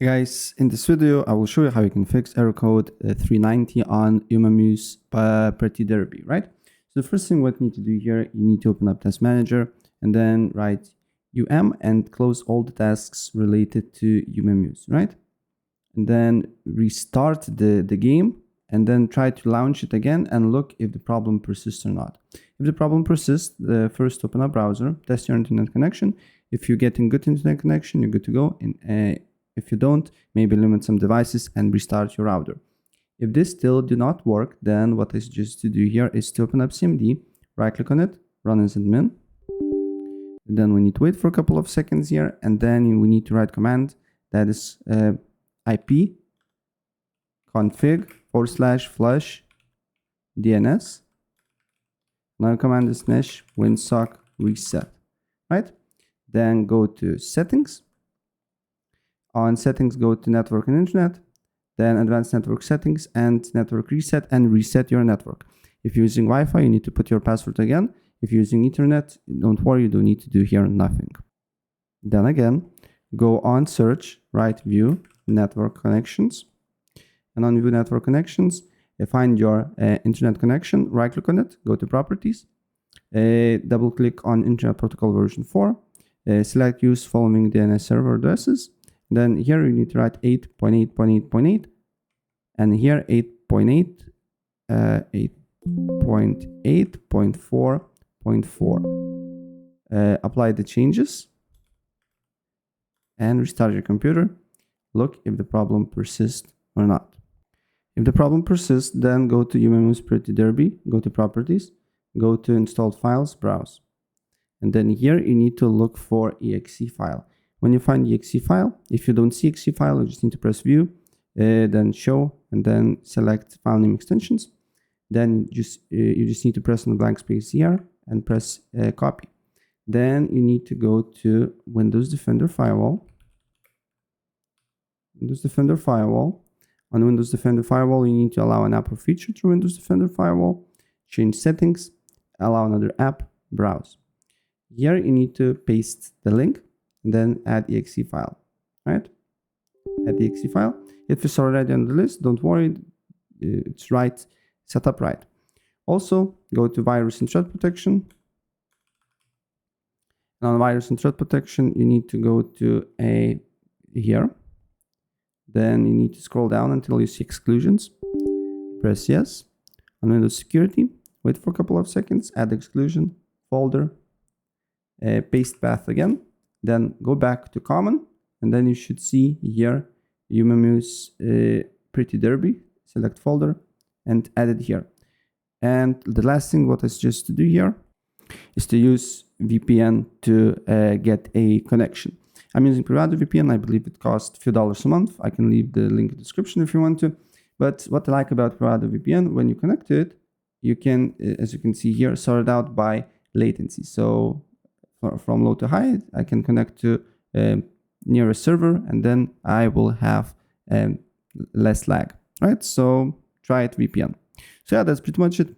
Hey guys, in this video I will show you how you can fix error code 390 on Umamusume Pretty Derby, right? So the first thing what you need to do here, you need to open up Task Manager and then write and close all the tasks related to Umamuse, right? And then restart the game and then try to launch it again and look if the problem persists or not. If the problem persists, first open up browser, test your internet connection. If you're getting good internet connection, you're good to go. If you don't, maybe limit some devices and restart your router. If this still do not work, then what I suggest to do here is to open up CMD, right click on it, run as admin. And then we need to wait for a couple of seconds here, and then we need to write command that is IP config /flush DNS. Now command is -winsock reset, right? Then go to settings. On settings, go to network and internet, then advanced network settings and network reset, and reset your network. If you're using Wi-Fi, you need to put your password again. If you're using Ethernet, don't worry, you don't need to do here nothing. Then again, go on search, right view network connections, and on view network connections, find your internet connection, right click on it, go to properties, double click on internet protocol version 4, select use following DNS server addresses. Then here you need to write 8.8.8.8 and here 8.8, 8.8.4.4. Apply the changes and restart your computer. Look if the problem persists or not. If the problem persists, then go to Umamusume Pretty Derby, go to properties, go to installed files, browse. And then here you need to look for exe file. When you find the exe file, if you don't see exe file, you just need to press view, then show, and then select file name extensions. Then you just need to press on the blank space here and press copy. Then you need to go to Windows Defender Firewall. Windows Defender Firewall. On Windows Defender Firewall, you need to allow an app or feature through Windows Defender Firewall. Change settings, allow another app, browse. Here you need to paste the link. And then add exe file, right? Add the exe file. If it's already on the list, don't worry, it's right, set up right. Also, go to virus and threat protection. And on virus and threat protection, you need to go to here. Then you need to scroll down until you see exclusions. Press yes. On Windows Security, wait for a couple of seconds, add exclusion, folder, paste path again. Then go back to common, and then you should see here Umamusume Pretty Derby, select folder, and add it here. And the last thing what I suggest to do here is to use VPN to get a connection. I'm using Privado VPN. I believe it costs a few dollars a month. I can leave the link in the description if you want to. But what I like about Privado VPN, when you connect to it, you can, as you can see here, sort it out by latency. So from low to high, I can connect to nearest server, and then I will have less lag, right? So try it VPN. So yeah, that's pretty much it.